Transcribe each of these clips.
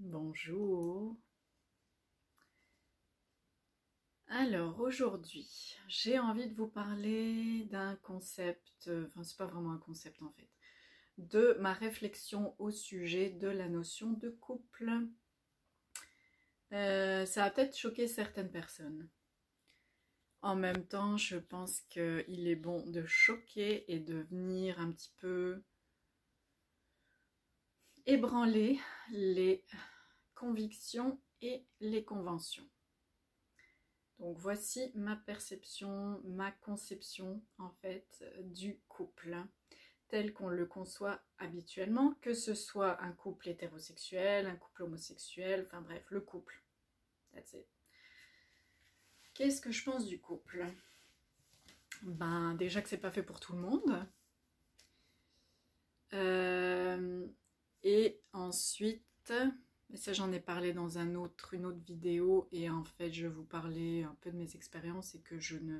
Bonjour. Alors aujourd'hui, j'ai envie de vous parler d'un concept, enfin c'est pas vraiment un concept en fait, de ma réflexion au sujet de la notion de couple. Ça va peut-être choquer certaines personnes. En même temps, je pense qu'il est bon de choquer et de venir un petit peu ébranler les convictions et les conventions. Donc voici ma perception, ma conception en fait du couple tel qu'on le conçoit habituellement, que ce soit un couple hétérosexuel, un couple homosexuel, enfin bref, le couple. That's it. Qu'est-ce que je pense du couple? Ben déjà que c'est pas fait pour tout le monde. Et ensuite, et ça j'en ai parlé dans une autre vidéo, et en fait je vous parlais un peu de mes expériences et que je ne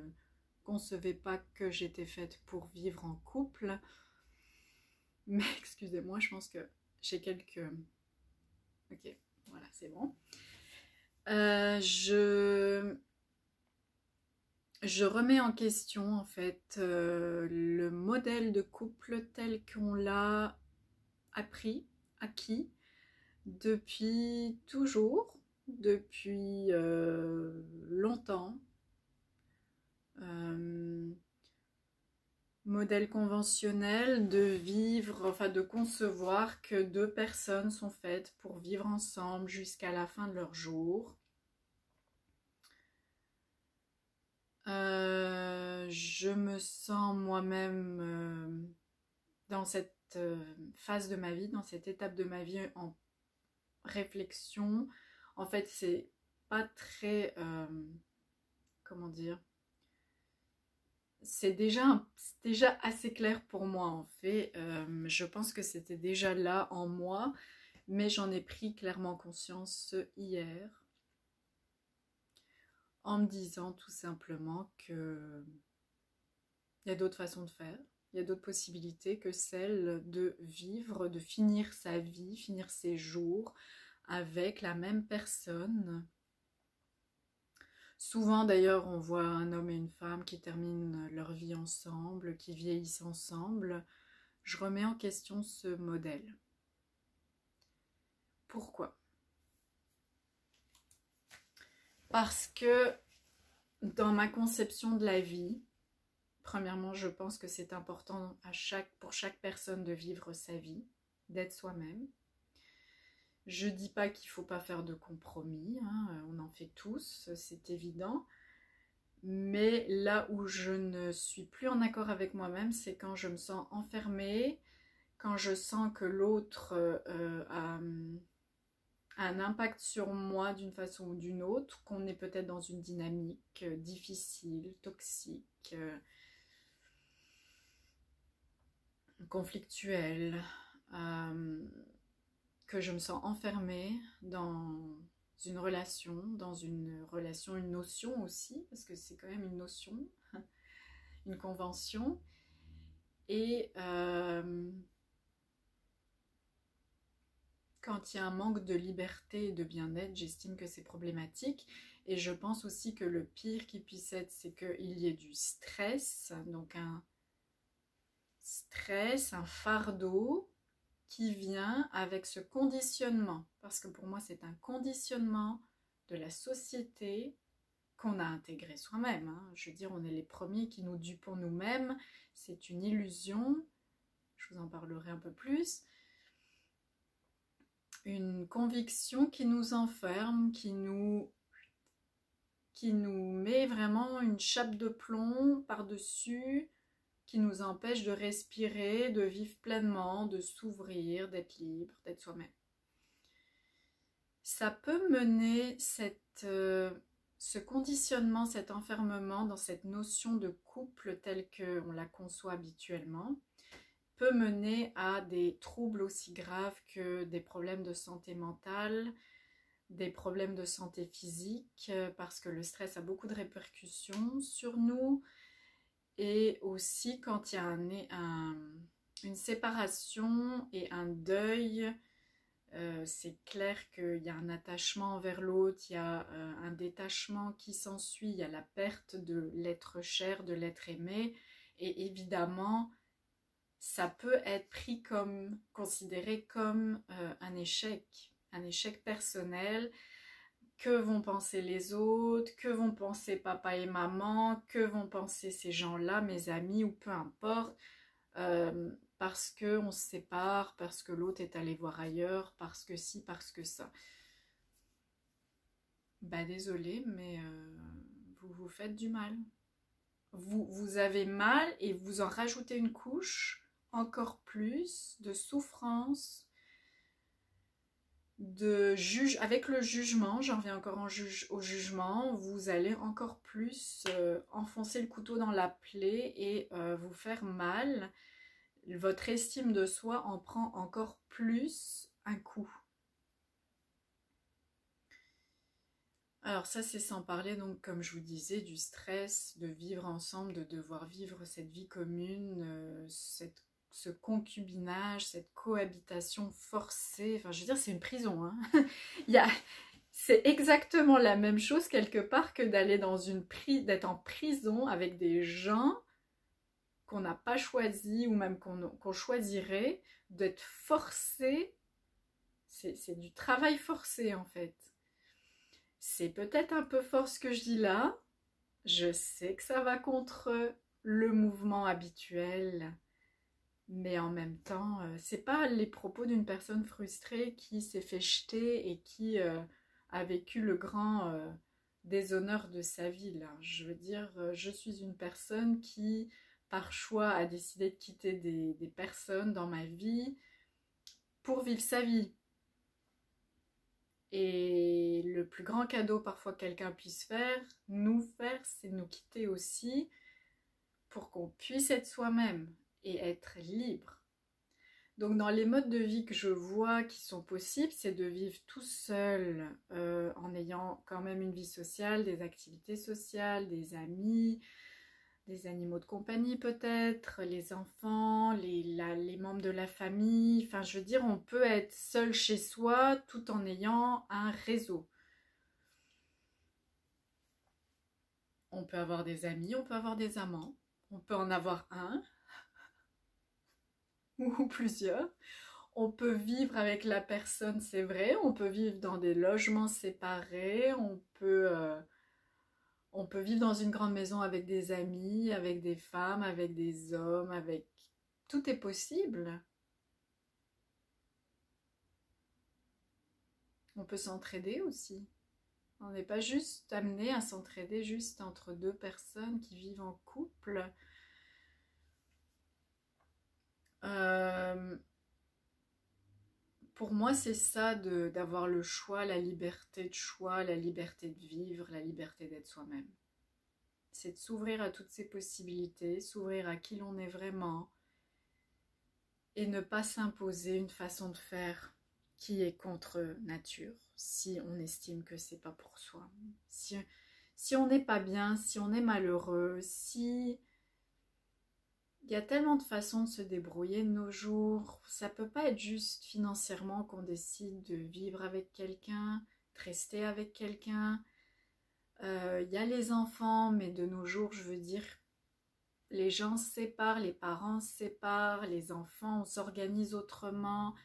concevais pas que j'étais faite pour vivre en couple. Mais excusez-moi, je pense que j'ai quelques... Ok, voilà, c'est bon. Je remets en question en fait le modèle de couple tel qu'on l'a acquis depuis toujours, depuis longtemps. Modèle conventionnel de vivre, enfin de concevoir que deux personnes sont faites pour vivre ensemble jusqu'à la fin de leur jour. Je me sens moi-même dans cette phase de ma vie, dans cette étape de ma vie en réflexion. En fait, c'est pas très... comment dire? C'est déjà assez clair pour moi en fait. Je pense que c'était déjà là en moi, mais j'en ai pris clairement conscience hier en me disant tout simplement que il y a d'autres façons de faire, il y a d'autres possibilités que celle de vivre, de finir sa vie, finir ses jours avec la même personne. Souvent d'ailleurs on voit un homme et une femme qui terminent leur vie ensemble, qui vieillissent ensemble. Je remets en question ce modèle. Pourquoi? Parce que dans ma conception de la vie, premièrement, je pense que c'est important pour chaque personne de vivre sa vie, d'être soi-même. Je dis pas qu'il faut pas faire de compromis, hein, on en fait tous, c'est évident. Mais là où je ne suis plus en accord avec moi-même, c'est quand je me sens enfermée, quand je sens que l'autre a un impact sur moi d'une façon ou d'une autre, qu'on est peut-être dans une dynamique difficile, toxique, conflictuelle, que je me sens enfermée dans une relation, une notion aussi, parce que c'est quand même une notion, une convention, et quand il y a un manque de liberté et de bien-être, j'estime que c'est problématique. Et je pense aussi que le pire qui puisse être, c'est qu'il y ait du stress, donc un stress, un fardeau qui vient avec ce conditionnement. Parce que pour moi, c'est un conditionnement de la société qu'on a intégré soi-même. Hein. Je veux dire, on est les premiers qui nous dupons nous-mêmes. C'est une illusion. Je vous en parlerai un peu plus. Une conviction qui nous enferme, qui nous met vraiment une chape de plomb par-dessus, qui nous empêche de respirer, de vivre pleinement, de s'ouvrir, d'être libre, d'être soi-même. Ça peut mener ce conditionnement, cet enfermement dans cette notion de couple telle qu'on la conçoit habituellement, peut mener à des troubles aussi graves que des problèmes de santé mentale, des problèmes de santé physique, parce que le stress a beaucoup de répercussions sur nous, et aussi quand il y a une séparation et un deuil C'est clair qu'il y a un attachement envers l'autre, il y a un détachement qui s'ensuit, il y a la perte de l'être cher, de l'être aimé, et évidemment, ça peut être pris comme, considéré comme un échec personnel. Que vont penser les autres, que vont penser papa et maman, que vont penser ces gens-là, mes amis, ou peu importe, parce qu'on se sépare, parce que l'autre est allé voir ailleurs, parce que ci, parce que ça. Bah désolé, mais vous vous faites du mal. Vous avez mal et vous en rajoutez une couche, encore plus de souffrance, avec le jugement, j'en reviens encore au jugement, vous allez encore plus enfoncer le couteau dans la plaie et vous faire mal. Votre estime de soi en prend encore plus un coup. Alors ça, c'est sans parler, donc comme je vous disais, du stress de vivre ensemble, de devoir vivre cette vie commune, ce concubinage, cette cohabitation forcée. Enfin, je veux dire, c'est une prison, hein. C'est exactement la même chose quelque part que d'aller d'être en prison avec des gens qu'on n'a pas choisis ou même qu'on choisirait, d'être forcé. C'est du travail forcé en fait. C'est peut-être un peu fort ce que je dis là. Je sais que ça va contre le mouvement habituel. Mais en même temps, c'est pas les propos d'une personne frustrée qui s'est fait jeter et qui a vécu le grand déshonneur de sa vie. Là. Je veux dire, je suis une personne qui, par choix, a décidé de quitter des personnes dans ma vie pour vivre sa vie. Et le plus grand cadeau parfois que quelqu'un puisse nous faire, c'est nous quitter aussi pour qu'on puisse être soi-même et être libre. Donc dans les modes de vie que je vois qui sont possibles, c'est de vivre tout seul en ayant quand même une vie sociale, des activités sociales, des amis, des animaux de compagnie peut-être, les enfants, les membres de la famille. Enfin je veux dire, on peut être seul chez soi tout en ayant un réseau. On peut avoir des amis, on peut avoir des amants, on peut en avoir un ou plusieurs. On peut vivre avec la personne, c'est vrai, on peut vivre dans des logements séparés, on peut vivre dans une grande maison avec des amis, avec des femmes, avec des hommes, avec... Tout est possible. On peut s'entraider aussi. On n'est pas juste amené à s'entraider juste entre deux personnes qui vivent en couple. Pour moi, c'est ça d'avoir le choix, la liberté de choix, la liberté de vivre, la liberté d'être soi-même. C'est de s'ouvrir à toutes ces possibilités, s'ouvrir à qui l'on est vraiment et ne pas s'imposer une façon de faire qui est contre nature si on estime que c'est pas pour soi. Si on n'est pas bien, si on est malheureux, si... Il y a tellement de façons de se débrouiller de nos jours. Ça peut pas être juste financièrement qu'on décide de vivre avec quelqu'un, de rester avec quelqu'un. Il y a les enfants, mais de nos jours, je veux dire, les gens se séparent, les parents se séparent, les enfants, on s'organise autrement.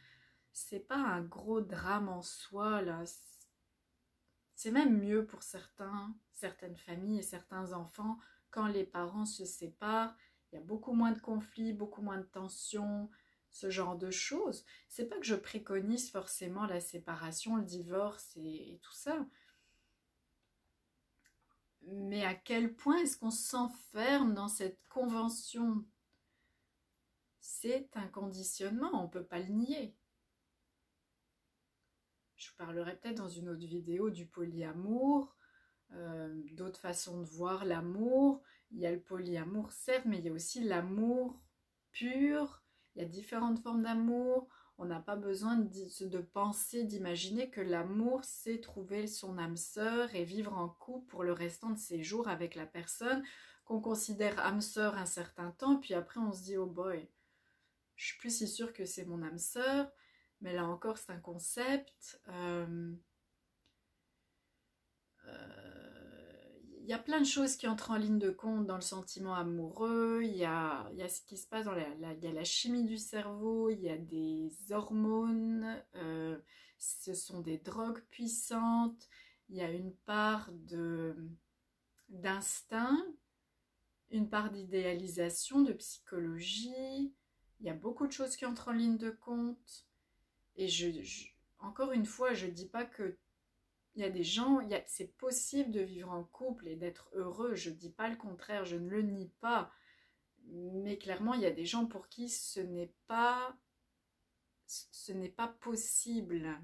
C'est pas un gros drame en soi, là. C'est même mieux pour certaines familles et certains enfants quand les parents se séparent. Il y a beaucoup moins de conflits, beaucoup moins de tensions, ce genre de choses. C'est pas que je préconise forcément la séparation, le divorce et tout ça. Mais à quel point est-ce qu'on s'enferme dans cette convention? C'est un conditionnement, on ne peut pas le nier. Je vous parlerai peut-être dans une autre vidéo du polyamour, d'autres façons de voir l'amour. Il y a le polyamour, certes, mais il y a aussi l'amour pur. Il y a différentes formes d'amour. On n'a pas besoin de penser, d'imaginer que l'amour, c'est trouver son âme sœur et vivre en couple pour le restant de ses jours avec la personne qu'on considère âme sœur un certain temps. Puis après, on se dit, oh boy, je suis plus si sûre que c'est mon âme sœur. Mais là encore, c'est un concept. Il y a plein de choses qui entrent en ligne de compte dans le sentiment amoureux. Il y a ce qui se passe dans il y a la chimie du cerveau, il y a des hormones, ce sont des drogues puissantes, il y a une part d'instinct, une part d'idéalisation, de psychologie. Il y a beaucoup de choses qui entrent en ligne de compte. Et encore une fois, je ne dis pas que il y a des gens, c'est possible de vivre en couple et d'être heureux. Je ne dis pas le contraire, je ne le nie pas. Mais clairement, il y a des gens pour qui ce n'est pas possible.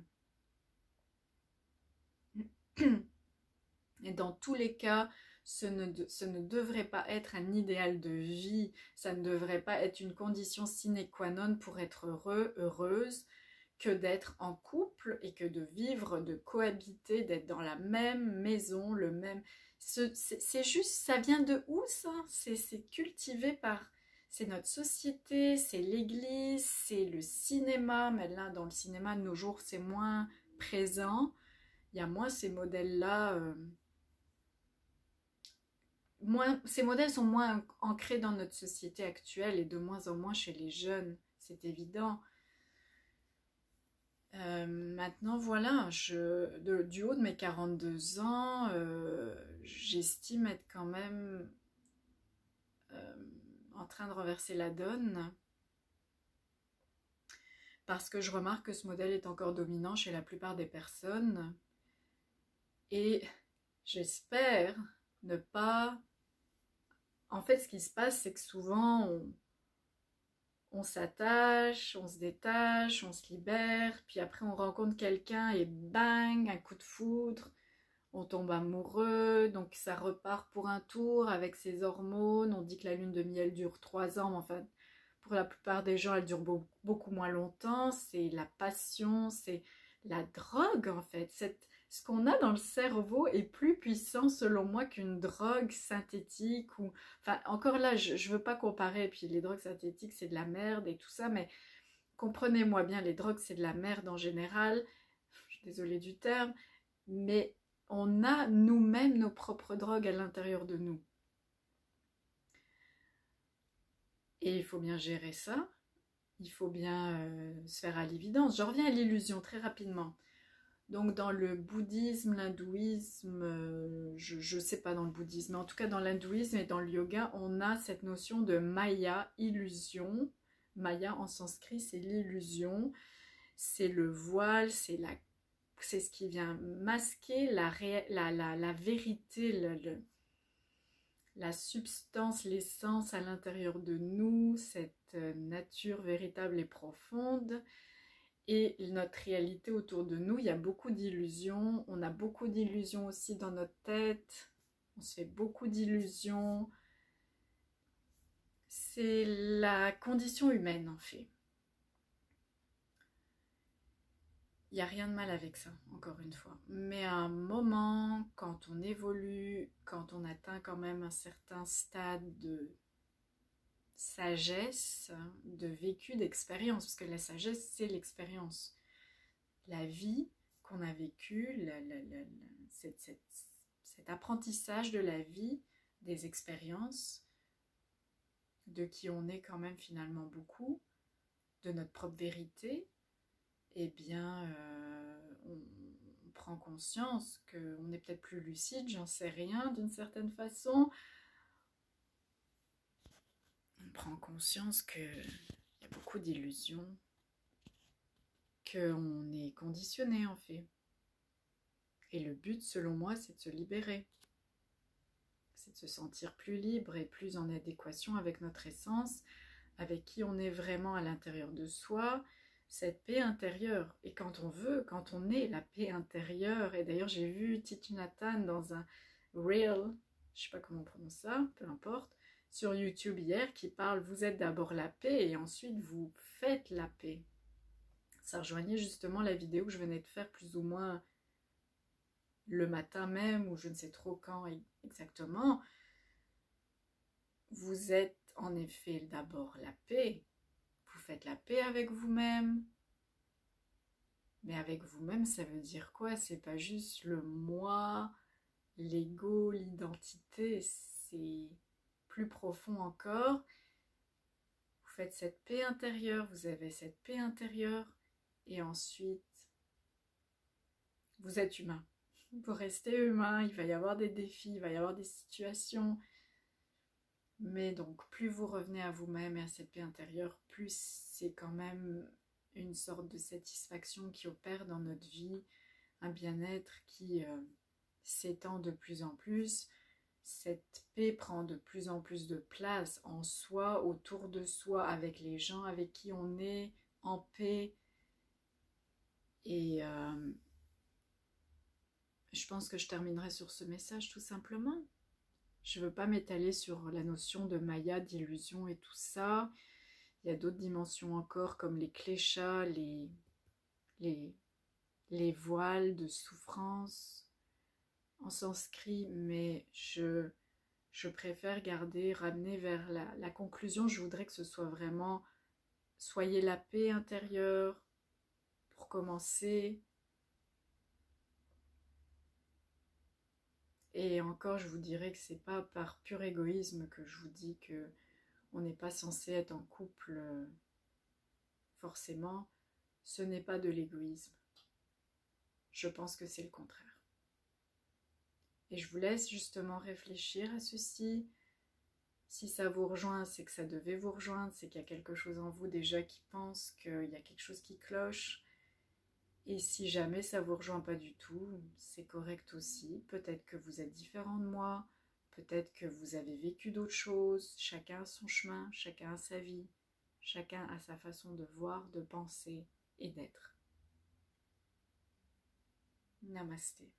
Et dans tous les cas, ce ne devrait pas être un idéal de vie. Ça ne devrait pas être une condition sine qua non pour être heureux, heureuse, que d'être en couple et que de vivre, de cohabiter, d'être dans la même maison, le même... C'est juste, ça vient de où ça? C'est cultivé par... C'est notre société, c'est l'église, c'est le cinéma, mais là, dans le cinéma, de nos jours, c'est moins présent. Il y a moins ces modèles-là... ces modèles sont moins ancrés dans notre société actuelle et de moins en moins chez les jeunes, c'est évident. Maintenant, voilà, du haut de mes 42 ans, j'estime être quand même en train de renverser la donne parce que je remarque que ce modèle est encore dominant chez la plupart des personnes et j'espère ne pas... En fait, ce qui se passe, c'est que souvent, on s'attache, on se détache, on se libère, puis après on rencontre quelqu'un et bang, un coup de foudre, on tombe amoureux, donc ça repart pour un tour avec ses hormones. On dit que la lune de miel dure 3 ans, mais enfin, pour la plupart des gens, elle dure beaucoup moins longtemps. C'est la passion, c'est la drogue en fait. Ce qu'on a dans le cerveau est plus puissant selon moi qu'une drogue synthétique. Enfin, encore là, je ne veux pas comparer, puis les drogues synthétiques, c'est de la merde et tout ça, mais comprenez-moi bien, les drogues, c'est de la merde en général. Je suis désolée du terme, mais on a nous-mêmes nos propres drogues à l'intérieur de nous. Et il faut bien gérer ça. Il faut bien se faire à l'évidence. Je reviens à l'illusion très rapidement. Donc dans le bouddhisme, l'hindouisme, je ne sais pas dans le bouddhisme, mais en tout cas dans l'hindouisme et dans le yoga, on a cette notion de maya, illusion. Maya en sanskrit, c'est l'illusion, c'est le voile, c'est ce qui vient masquer la vérité, la substance, l'essence à l'intérieur de nous, cette nature véritable et profonde. Et notre réalité autour de nous, il y a beaucoup d'illusions. On a beaucoup d'illusions aussi dans notre tête. On se fait beaucoup d'illusions. C'est la condition humaine en fait. Il n'y a rien de mal avec ça, encore une fois. Mais à un moment, quand on évolue, quand on atteint quand même un certain stade de sagesse, de vécu, d'expérience, parce que la sagesse, c'est l'expérience. La vie qu'on a vécue, cet apprentissage de la vie, des expériences, de qui on est quand même finalement beaucoup, de notre propre vérité, eh bien, on prend conscience qu'on est peut-être plus lucide, j'en sais rien, d'une certaine façon. On prend conscience qu'il y a beaucoup d'illusions, qu'on est conditionné en fait. Et le but, selon moi, c'est de se libérer. C'est de se sentir plus libre et plus en adéquation avec notre essence, avec qui on est vraiment à l'intérieur de soi, cette paix intérieure. Et quand on veut, quand on est la paix intérieure, et d'ailleurs j'ai vu Thich Nhat Hanh dans un reel, je sais pas comment on prononce ça, peu importe, sur YouTube hier, qui parle, vous êtes d'abord la paix et ensuite vous faites la paix. Ça rejoignait justement la vidéo que je venais de faire plus ou moins le matin même, ou je ne sais trop quand exactement. Vous êtes en effet d'abord la paix. Vous faites la paix avec vous-même. Mais avec vous-même, ça veut dire quoi? C'est pas juste le moi, l'ego, l'identité, c'est plus profond encore. Vous faites cette paix intérieure, vous avez cette paix intérieure, et ensuite, vous êtes humain. Vous restez humain, il va y avoir des défis, il va y avoir des situations, mais donc plus vous revenez à vous-même et à cette paix intérieure, plus c'est quand même une sorte de satisfaction qui opère dans notre vie, un bien-être qui s'étend de plus en plus. Cette paix prend de plus en plus de place en soi, autour de soi, avec les gens avec qui on est en paix. Et je pense que je terminerai sur ce message tout simplement. Je ne veux pas m'étaler sur la notion de Maya, d'illusion et tout ça. Il y a d'autres dimensions encore comme les kléchas, les voiles de souffrance en sanskrit, mais je préfère ramener vers la conclusion. Je voudrais que ce soit vraiment soyez la paix intérieure pour commencer. Et encore, je vous dirais que c'est pas par pur égoïsme que je vous dis que on n'est pas censé être en couple forcément. Ce n'est pas de l'égoïsme. Je pense que c'est le contraire. Et je vous laisse justement réfléchir à ceci. Si ça vous rejoint, c'est que ça devait vous rejoindre, c'est qu'il y a quelque chose en vous déjà qui pense qu'il y a quelque chose qui cloche. Et si jamais ça vous rejoint pas du tout, c'est correct aussi. Peut-être que vous êtes différent de moi, peut-être que vous avez vécu d'autres choses. Chacun a son chemin, chacun a sa vie, chacun a sa façon de voir, de penser et d'être. Namasté.